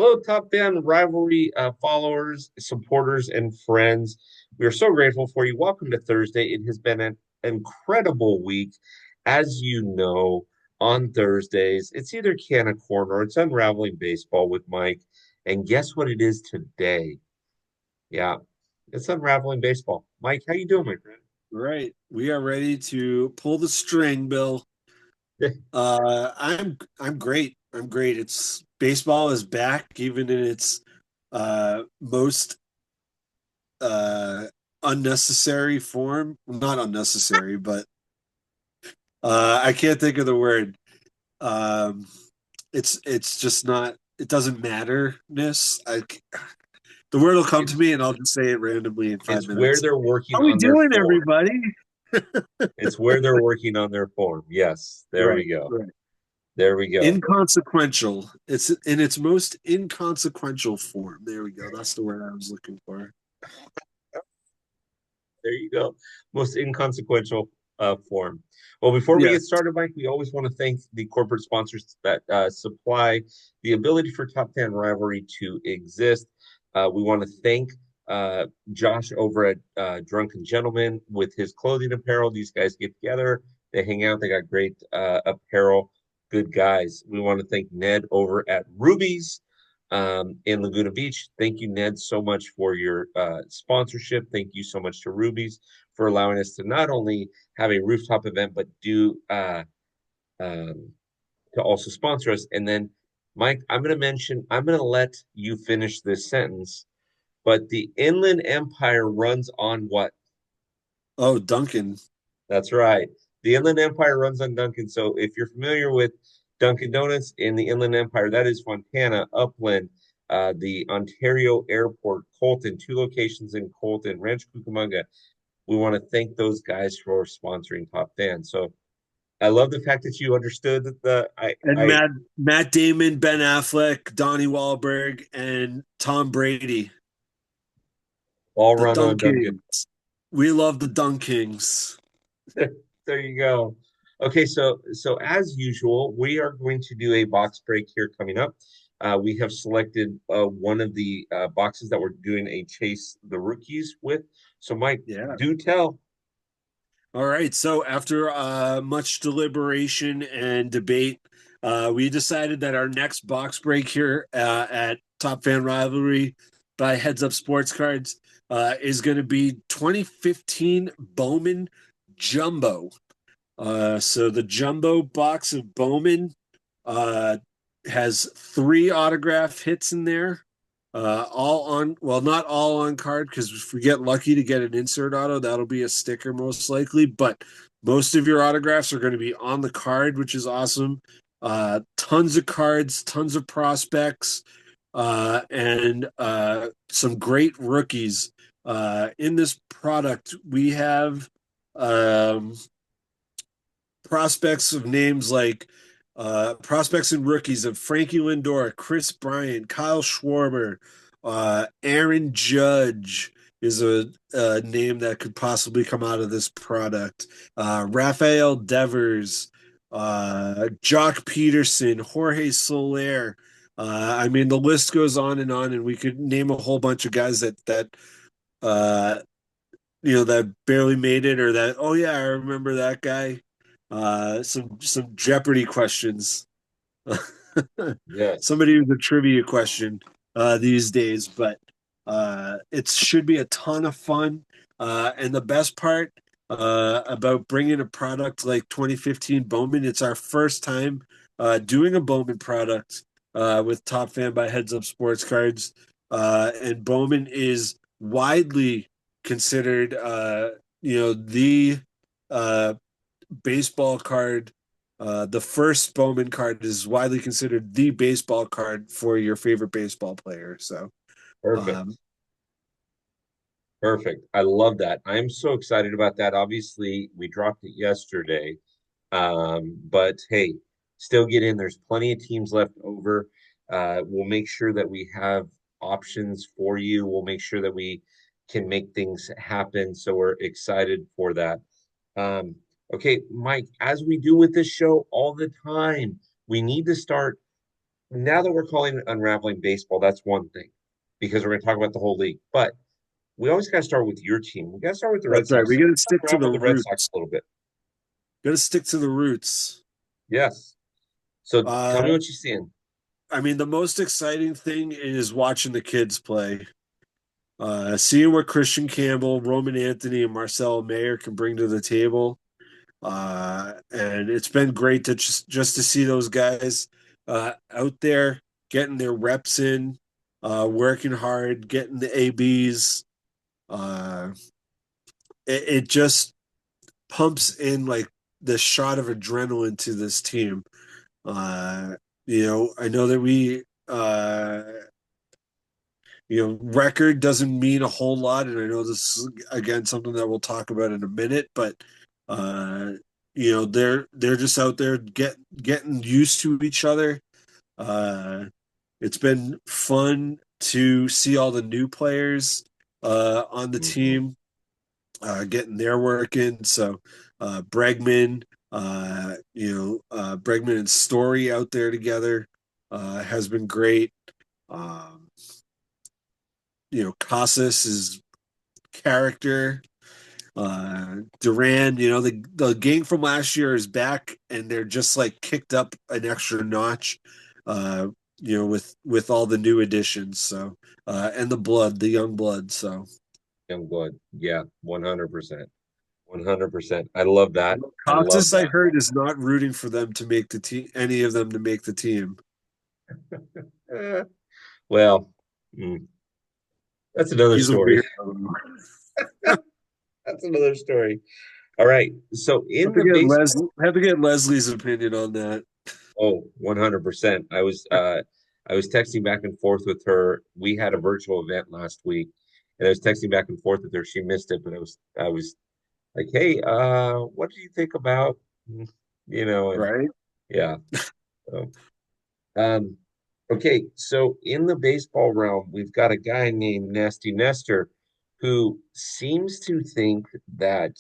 Hello, Top Fan Rivalry followers, supporters, and friends. We are so grateful for you. Welcome to Thursday. It has been an incredible week. As you know, on Thursdays, it's either Can of Corn or it's Unraveling Baseball with Mike. And guess what it is today? Yeah, it's Unraveling Baseball. Mike, how you doing, my Right. We are ready to pull the string, Bill. friend? I'm great. I'm great. It's baseball is back, even in its most uh unnecessary form. Not unnecessary, but I can't think of the word. Um it's just not it doesn't matter-ness. The word will come to It's me and I'll just say it randomly in five it's where minutes. they're working How we on their doing, form. everybody? It's where they're working on their form. Yes, there Right, we go. right. There we go. Inconsequential. It's in its most inconsequential form. There we go. That's the word I was looking for. There you go. Most inconsequential form. Well, before we Yeah. get started, Mike, we always want to thank the corporate sponsors that supply the ability for Top 10 Rivalry to exist. We want to thank Josh over at Drunken Gentleman with his clothing apparel. These guys get together, they hang out, they got great apparel. Good guys. We want to thank Ned over at Ruby's in Laguna Beach. Thank you, Ned, so much for your sponsorship. Thank you so much to Ruby's for allowing us to not only have a rooftop event, but do um, to also sponsor us. And then, Mike, I'm going to let you finish this sentence, but the Inland Empire runs on what? Oh, Duncan. That's right. The Inland Empire runs on Duncan. So if you're familiar with Dunkin' Donuts in the Inland Empire, that is Fontana, Upland, the Ontario Airport, Colton, two locations in Colton, Rancho Cucamonga. We want to thank those guys for sponsoring Top Fan. So I love the fact that you understood that And Matt Damon, Ben Affleck, Donnie Wahlberg, and Tom Brady. all The run on Duncan. Dunkings. We love the Dunkings. There you go. Okay, so as usual, we are going to do a box break here coming up. We have selected one of the boxes that we're doing a chase the rookies with. So, Mike, Yeah. do tell. All right. So after much deliberation and debate, we decided that our next box break here at Top Fan Rivalry by Heads Up Sports Cards is going to be 2015 Bowman Jumbo. So the jumbo box of Bowman uh, has three autograph hits in there. All on, well, not all on card because if we get lucky to get an insert auto, that'll be a sticker most likely. But most of your autographs are going to be on the card, which is awesome. Tons of cards, tons of prospects, and some great rookies. In this product, we have um, prospects of names like prospects and rookies of Frankie Lindor, Chris Bryant, Kyle Schwarber, Aaron Judge is a name that could possibly come out of this product. Rafael Devers, Jock Peterson, Jorge Soler. I mean, the list goes on, and we could name a whole bunch of guys that uh, that barely made it or that oh yeah I remember that guy. Some Jeopardy questions. Yes, Somebody with a trivia question these days, but it should be a ton of fun. And the best part about bringing a product like 2015 Bowman, it's our first time doing a Bowman product with Top Fan by Heads Up Sports Cards. And Bowman is widely considered, the uh, baseball card. The first Bowman card is widely considered the baseball card for your favorite baseball player. So, perfect. um, Perfect. I love that. I'm so excited about that. Obviously, we dropped it yesterday. But hey, still get in. There's plenty of teams left over. We'll make sure that we have options for you. We'll make sure that we can make things happen. So we're excited for that. Um, okay, Mike, as we do with this show all the time, we need to start. now that we're calling it Unraveling Baseball, that's one thing because we're going to talk about the whole league. But we always got to start with your team. We got to start with the Red That's right. We Sox. got to Talk stick to around the with the Red Sox roots. a little bit. Got to stick to the roots. Yes. So tell Uh, me what you're seeing. I mean, the most exciting thing is watching the kids play. Seeing what Christian Campbell, Roman Anthony, and Marcelo Mayer can bring to the table. And it's been great to just to see those guys out there getting their reps in, working hard, getting the ABs. Uh, it just pumps in like the shot of adrenaline to this team. Uh, I know that record doesn't mean a whole lot, and I know this is again something that we'll talk about in a minute, but uh, they're just out there getting used to each other. Uh, it's been fun to see all the new players on the Hmm. team getting their work in. So Bregman, Bregman and Story out there together has been great. Um, Casas's character. Duran, the gang from last year is back, and they're just like kicked up an extra notch. Uh, with all the new additions. So and the young blood. So Young blood. Yeah, 100%. 100%. I love that. I love Casas, I that. heard, is not rooting for them to make the team. Any of them to make the team. Eh, well, that's another He's a story. weirdo. That's another story. All right. So Have in to the get baseball, Leslie's opinion on that. oh, 100%. I was texting back and forth with her. We had a virtual event last week, and I was texting back and forth with her. She missed it, but I was like, "Hey, what do you think about, and Right? yeah. So, um, okay, so in the baseball realm, we've got a guy named Nasty Nestor who seems to think that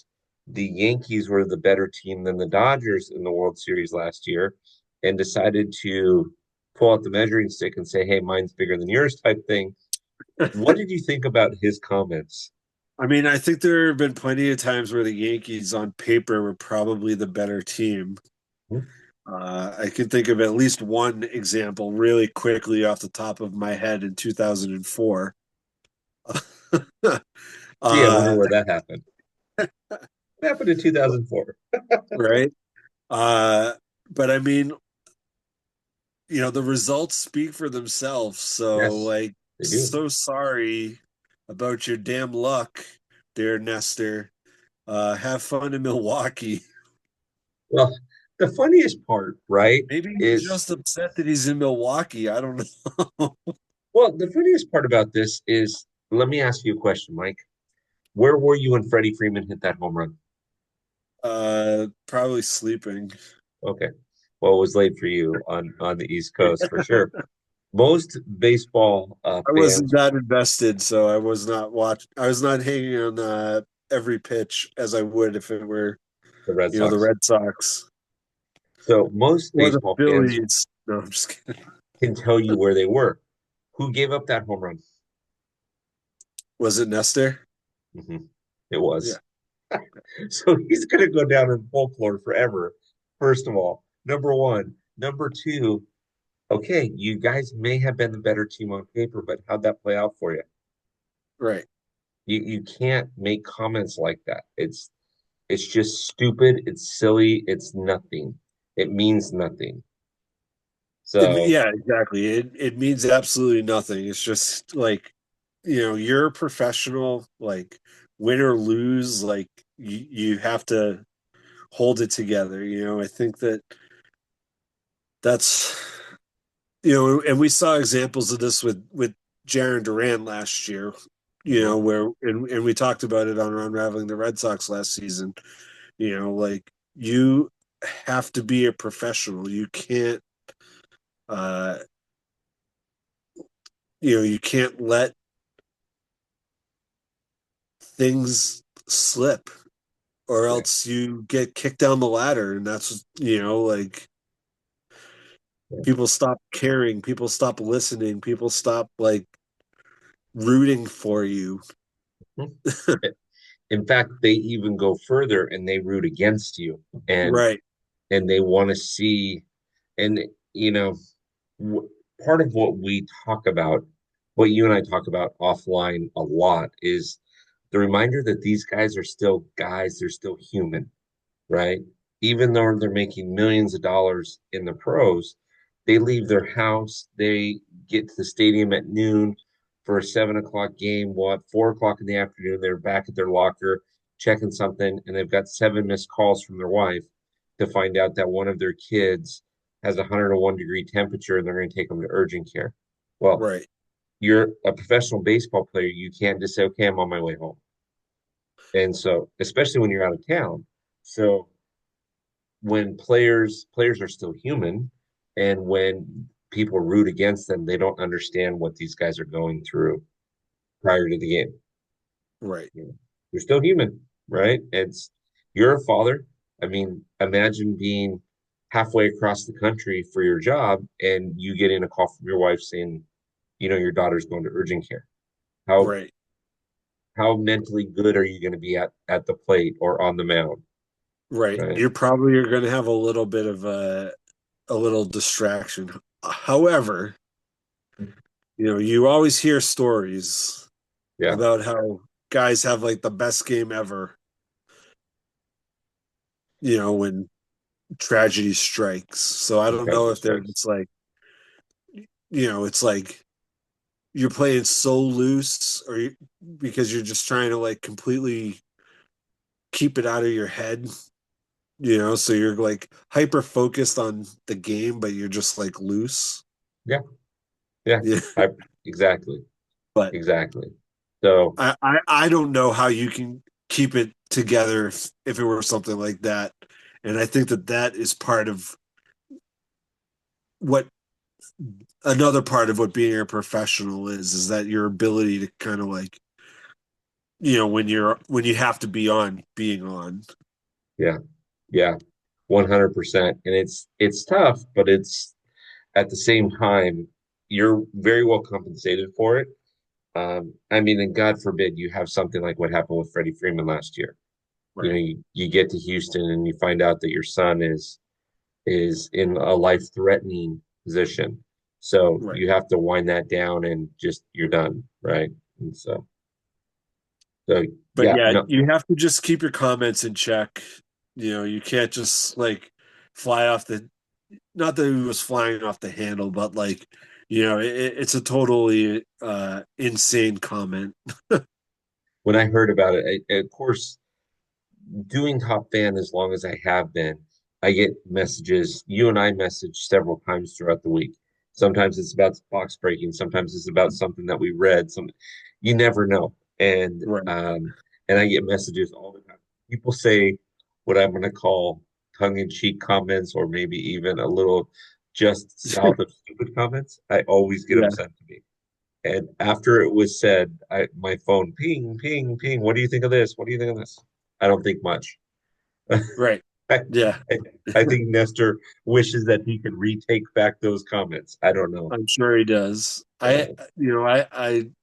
the Yankees were the better team than the Dodgers in the World Series last year and decided to pull out the measuring stick and say, hey, mine's bigger than yours type thing. What did you think about his comments? I mean, I think there have been plenty of times where the Yankees on paper were probably the better team. I can think of at least one example really quickly off the top of my head in 2004. Gee, I wonder uh, where that happened. What happened in 2004? right? Uh, but I mean, the results speak for themselves. So, Yes, like, they do. so sorry about your damn luck, dear Nestor. Have fun in Milwaukee. Well, the funniest part, right, Maybe he's is just upset that he's in Milwaukee. I don't know. well, the funniest part about this is let me ask you a question, Mike. Where were you when Freddie Freeman hit that home run? Probably sleeping. Okay. Well, it was late for you on the East Coast for sure. Most baseball I wasn't fans, that invested, so I was not I was not hanging on every pitch as I would if it were, the Red the Sox. Red Sox So most or the baseball fans Phillies. No, I'm just kidding. can tell you where they were. Who gave up that home run? Was it Nestor? Hmm. It Yeah, was. So he's going to go down in folklore forever. First of all, number one. Number two, okay, you guys may have been the better team on paper, but how'd that play out for you? right. You can't make comments like that. It's just stupid, it's silly, it's nothing. It means nothing. So Yeah, exactly. It means absolutely nothing. It's just like, you're a professional, like win or lose, like you have to hold it together. I think that's and we saw examples of this with Jaron Duran last year, mhm. where and we talked about it on Unraveling the Red Sox last season. Like you have to be a professional. You can't uh you can't let things slip or Yeah. else you get kicked down the ladder, and that's like People stop caring, people stop listening, people stop like rooting for you. In fact, they even go further and they root against you, and Right, they want to see, and you know, part of what we talk about, what you and I talk about offline a lot, is the reminder that these guys are still guys, they're still human, right? Even though they're making millions of dollars in the pros, they leave their house, they get to the stadium at noon for a 7 o'clock game. Well, at 4 o'clock in the afternoon, they're back at their locker checking something, and they've got seven missed calls from their wife to find out that one of their kids has a 101-degree temperature and they're going to take them to urgent care. Well, right, you're a professional baseball player. You can't just say, okay, I'm on my way home. And so, especially when you're out of town. So, when players are still human, and when people root against them, they don't understand what these guys are going through prior to the game. right, You know, you're still human, right? You're a father. I mean, imagine being halfway across the country for your job and you getting a call from your wife saying, your daughter's going to urgent care. How right, how mentally good are you going to be at the plate or on the mound, right. right? You're probably are going to have a little bit of a little distraction. However, you always hear stories Yeah, about how guys have like the best game ever, when tragedy strikes. So I don't know tragedy if they're strikes. just like, it's like you're playing so loose because you're just trying to like completely keep it out of your head, so you're like hyper focused on the game, but you're just like loose. Yeah, yeah, Yeah. I, exactly. But Exactly. So I don't know how you can keep it together if it were something like that. And I think that that is part of what another part of what being a professional is that your ability to kind of like, when you have to be on being on. yeah, yeah, 100%. And it's tough, but it's at the same time, you're very well compensated for it. I mean, and God forbid you have something like what happened with Freddie Freeman last year. Right. You get to Houston and you find out that your son is in a life-threatening position. So Right. you have to wind that down and just you're done, right? And so But yeah, yeah, no, you have to just keep your comments in check. You can't just like fly off the not that he was flying off the handle, but like, it's a totally insane comment. when I heard about it, of course, doing Top Fan as long as I have been, I get messages. You and I message several times throughout the week. Sometimes it's about box breaking. Sometimes it's about something that we read. You never know. Right. And I get messages all the time. People say what I'm going to call tongue-in-cheek comments, or maybe even a little just south of stupid comments. I always get them Yeah. sent to me. And after it was said, my phone ping, ping, ping. What do you think of this? What do you think of this? I don't think much. Right. I, Yeah. I think Nestor wishes that he could retake back those comments. I don't know. I'm sure he does. Uh,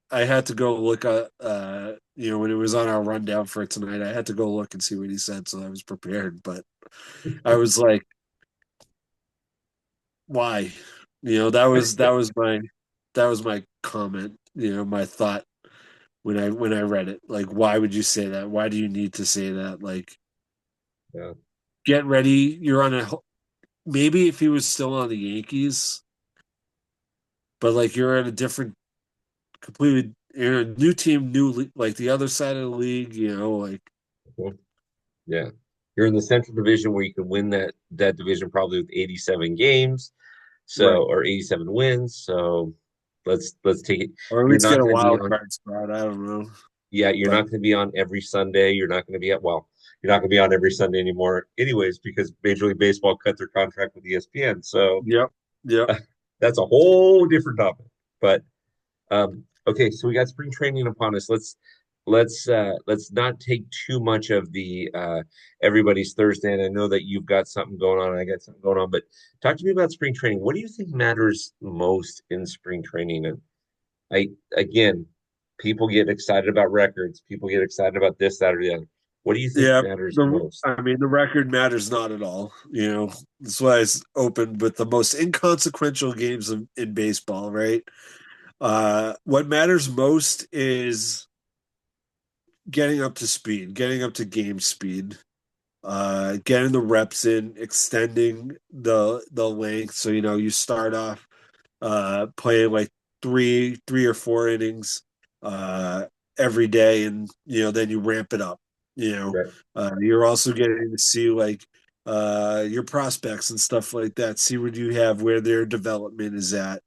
I had to go look at when it was on our rundown for tonight, I had to go look and see what he said, so I was prepared. But I was like, why? That was my comment, my thought when I read it. Like, why would you say that? Why do you need to say that? Like, yeah, get ready. You're on a maybe if he was still on the Yankees, but like you're in a different, completely, you're a new team, like the other side of the league. Like yeah. You're in the Central Division where you can win that division probably with 87 games, right, or 87 wins. So let's take it. or at You're least not get a going to be wild on. card spot. I don't know, Yeah, you're not but going to be on every Sunday. You're not going to be at well. You're not going to be on every Sunday anymore, anyways, because Major League Baseball cut their contract with ESPN. So yep, yep, that's a whole different topic. But okay, so we got spring training upon us. let's not take too much of the everybody's Thursday. And I know that you've got something going on, and I got something going on, but talk to me about spring training. What do you think matters most in spring training? And I again, people get excited about records, people get excited about this, that, or the other. What do you think Yeah, matters the most? I mean the record matters not at all. That's why it's opened with the most inconsequential games in baseball, right? What matters most is getting up to speed, getting up to game speed, getting the reps in, extending the length. So you start off playing like three or four innings uh, every day, and then you ramp it up. Right. You're also getting to see like your prospects and stuff like that. See what you have, where their development is at,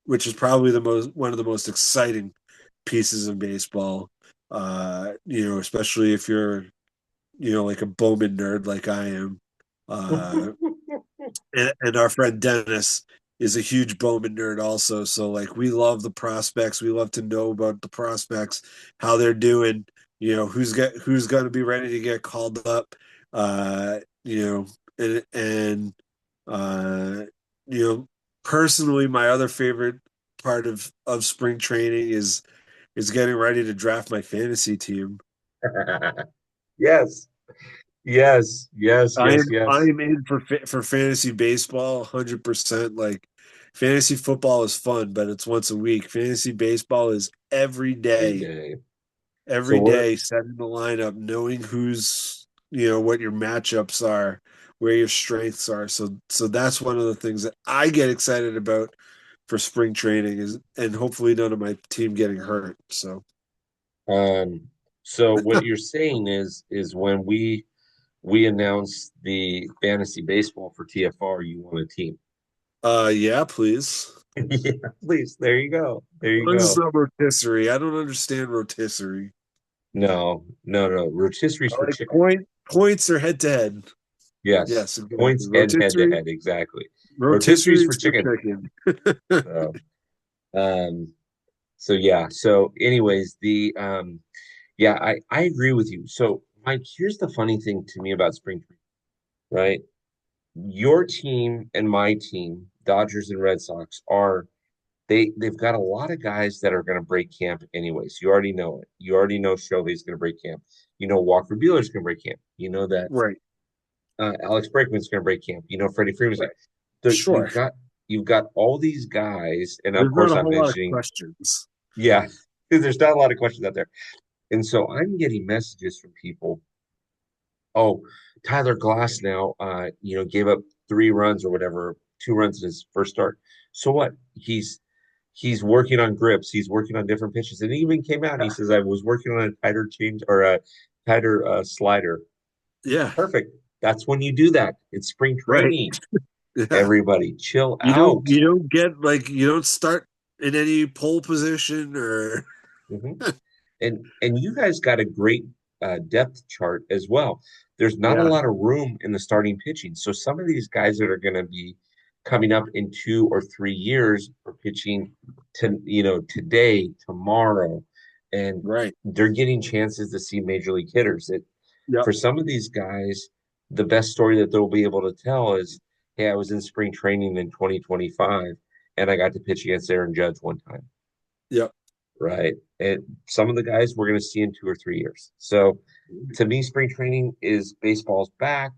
which is probably the most one of the most exciting pieces of baseball. Especially if you're like a Bowman nerd like I am. Uh, and our friend Dennis is a huge Bowman nerd also. So like we love the prospects. We love to know about the prospects, how they're doing, who's going to be ready to get called up. Uh, you know, and uh, you know, personally, my other favorite part of spring training is getting ready to draft my fantasy team. Yes, yes, yes, I yes, am I yes. am in for fantasy baseball 100%. Like fantasy football is fun, but it's once a week. Fantasy baseball is every Every day. day. So Every we're day setting the lineup, knowing who's, what your matchups are, where your strengths are. So that's one of the things that I get excited about for spring training is and hopefully none of my team getting hurt. So um so what you're saying is when we announce the fantasy baseball for TFR, you want a team. yeah, please. Yeah, please. There you go. There As you long as it's go. not rotisserie. I don't understand rotisserie. No, no, no. Rotisseries I for like chicken. points or head to head. Yes. Yes, exactly. Points and head to head. Exactly. Rotisseries Rotisserie for is for chicken. chicken. So, um, so yeah. So anyways, yeah, I agree with you. So Mike, here's the funny thing to me about spring training, right? Your team and my team, Dodgers and Red Sox, are they've got a lot of guys that are going to break camp anyways. You already know it. You already know Shohei's going to break camp. You know Walker Buehler's going to break camp. You know that Right. Alex Bregman's going to break camp. You know Freddie Freeman's Right. going. So Sure. you've got all these guys, and of There's not course a I'm whole lot of mentioning, questions. yeah, there's not a lot of questions out there, and so I'm getting messages from people. Oh, Tyler Glass now, gave up 3 runs or whatever, 2 runs in his first start. So what? He's working on grips. He's working on different pitches, and he even came out and he says, "I was working on a tighter change or a tighter slider." Yeah. Perfect. That's when you do that. It's spring Right. training. Yeah. Everybody, chill You don't out. you don't get like you don't start in any pole position or Mhm. And you guys got a great depth chart as well. There's not a yeah. lot of room in the starting pitching. So some of these guys that are going to be coming up in 2 or 3 years are pitching today, tomorrow, and Right. they're getting chances to see major league hitters. Yep. For some of these guys, the best story that they'll be able to tell is, hey, I was in spring training in 2025 and I got to pitch against Aaron Judge one time, Yep. right? And some of the guys we're going to see in 2 or 3 years. So to me, spring training is baseball's back.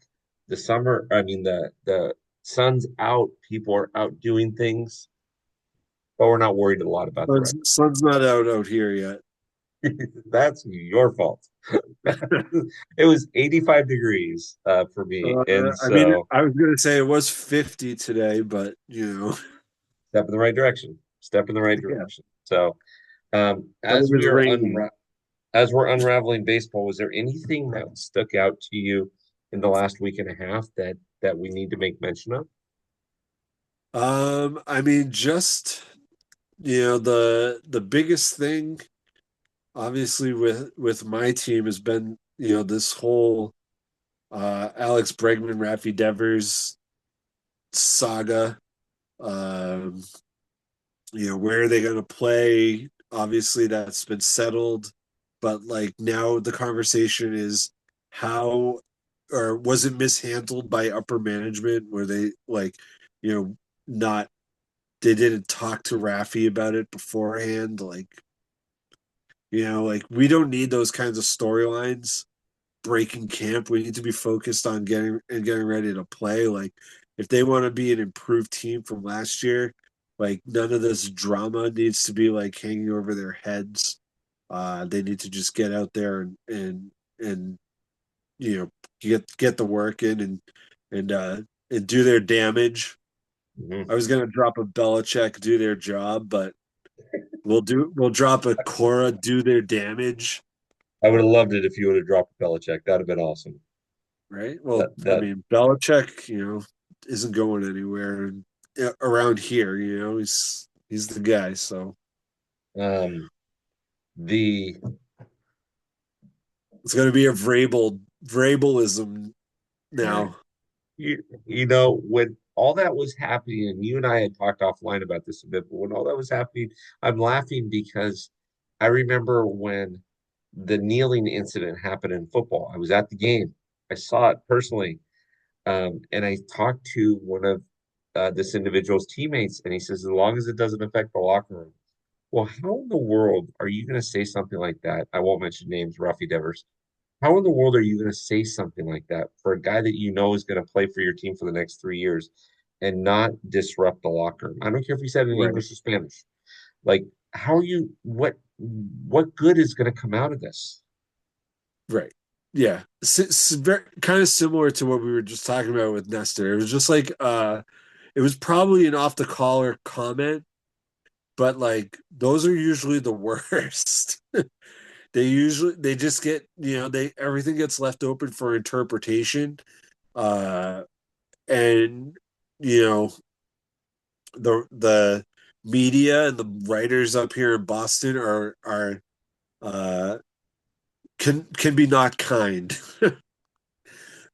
The summer, I mean, the sun's out. People are out doing things, but we're not worried a lot about the record. Sun's not out here yet. That's your fault. It was 85 degrees for me, and I mean, so I was gonna say it was 50 today, but step in the right direction. Step in the right yeah, direction. So but it was raining. as we're unraveling baseball, was there anything that stuck out to you in the last week and a half that we need to make mention of? I mean, just the biggest thing, obviously, with my team has been this whole Alex Bregman, Rafi Devers saga. Um, where are they going to play? Obviously, that's been settled. but like now the conversation is how or was it mishandled by upper management where they like, you know, not they didn't talk to Rafi about it beforehand. Like, like we don't need those kinds of storylines breaking camp. We need to be focused on getting ready to play. Like, if they want to be an improved team from last year, like none of this drama needs to be like hanging over their heads. They need to just get out there and get the work in and and do their damage. I Mhm. was gonna drop a Belichick do their job, but we'll drop a Cora do their damage, I would have loved it if you would have dropped Belichick. That'd have been awesome. right? That Well, I that mean, Belichick, isn't going anywhere around here. He's the guy. So um the it's gonna be a Vrabelism now, when all that was happening, and you and I had talked offline about this a bit, but when all that was happening, I'm laughing because I remember when the kneeling incident happened in football. I was at the game. I saw it personally. And I talked to one of this individual's teammates, and he says, as long as it doesn't affect the locker room. Well, how in the world are you going to say something like that? I won't mention names, Ruffy Devers. How in the world are you going to say something like that for a guy that you know is going to play for your team for the next 3 years and not disrupt the locker room? I don't care if you said it in right? English or Spanish. Like, how are you? What good is going to come out of this? Right. Yeah. Very, kind of similar to what we were just talking about with Nestor. It was just like it was probably an off the collar comment, but like those are usually the worst. They just get, they everything gets left open for interpretation. Uh and you know, the media and the writers up here in Boston are uh can be not kind.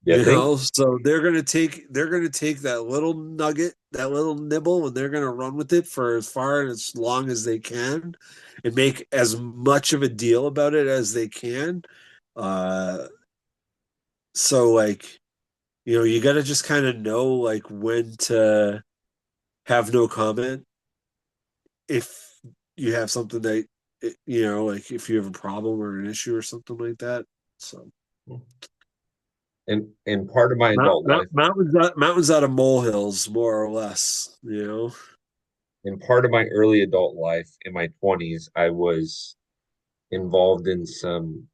You think? So they're gonna take that little nugget, that little nibble, and they're gonna run with it for as far and as long as they can, and make as much of a deal about it as they can. Uh, so like you got to just kind of know like when to have no comment if you have something that like if you have a problem or an issue or something like that. So And part of my adult life, mountains out of molehills, more or less. in part of my early adult life, in my 20s, I was involved in some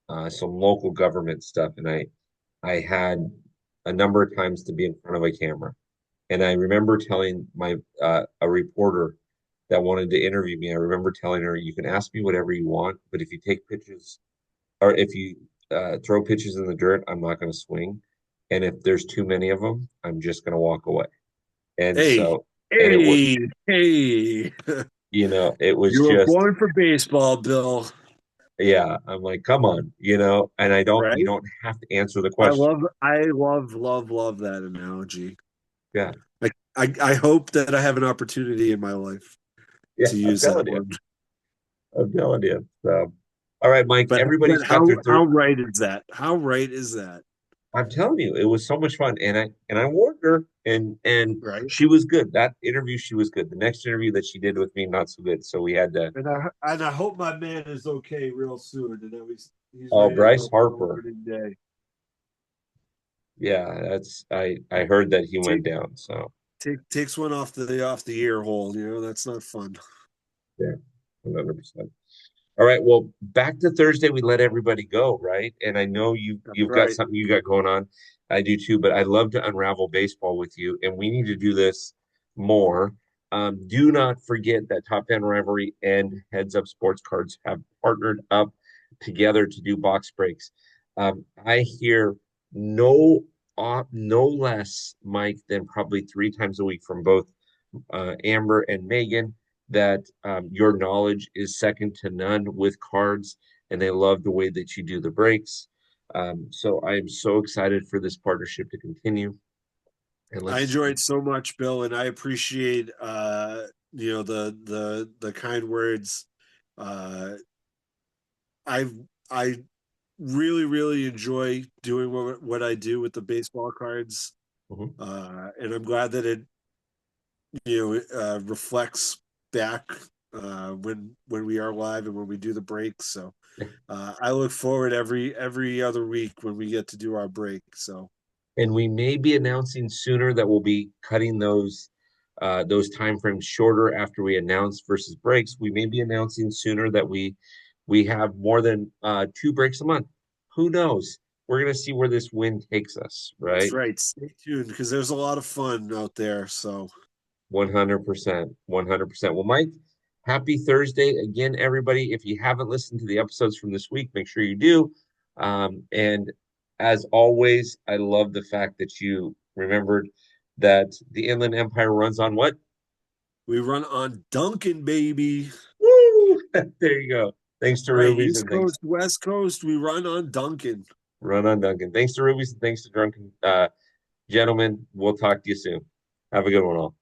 local government stuff, and I had a number of times to be in front of a camera. And I remember telling my a reporter that wanted to interview me, I remember telling her, "You can ask me whatever you want, but if you take pitches or if you throw pitches in the dirt, I'm not going to swing. And if there's too many of them, I'm just going to walk away." And Hey, so, and it was, hey, hey! it was You were just, born for baseball, Bill. yeah, I'm like, come on, and you Right? don't have to answer the I question. love, I love, love, love that analogy. Yeah, I hope that I have an opportunity in my life yeah, to I'm use that telling you, one. I'm telling you. So, all right, Mike, But everybody's got their how third. right is that? How right is that? I'm telling you, it was so much fun, and I warned her, and Right? she was good. That interview, she was good. The next interview that she did with me, not so good. So we had to. And I hope my man is okay real soon, and that he's Oh, ready to Bryce go for Harper. opening day. Yeah, that's I heard that he went Take down. So takes one off the ear hole. That's not fun. yeah, 100%. All right, well, back to Thursday, we let everybody go, right? And I know That's you've got right. something you got going on. I do too, but I love to unravel baseball with you, and we need to do this more. Do not forget that Top 10 Rivalry and Heads Up Sports Cards have partnered up together to do box breaks. I hear no no less, Mike, than probably 3 times a week from both Amber and Megan that your knowledge is second to none with cards, and they love the way that you do the breaks. So I am so excited for this partnership to continue. And I let's, enjoyed so much, Bill, and I appreciate the kind words. Uh I really really enjoy doing what I do with the baseball cards, Mhm. and I'm glad that it reflects back when we are live and when we do the breaks. So I look forward every other week when we get to do our break. So And we may be announcing sooner that we'll be cutting those time frames shorter after we announce versus breaks. We may be announcing sooner that we have more than two breaks a month. Who knows? We're gonna see where this wind takes us, that's right? right. Stay tuned because there's a lot of fun out there. So 100%. 100%. Well, Mike, happy Thursday again, everybody. If you haven't listened to the episodes from this week, make sure you do. And as always, I love the fact that you remembered that the Inland Empire runs on what? we run on Duncan, baby. Woo! There you go. Thanks to Right, Rubies East and thanks Coast, West Coast, we run on Duncan. Run on Duncan. Thanks to Rubies and thanks to Drunken Gentlemen. We'll talk to you soon. Have a good one all.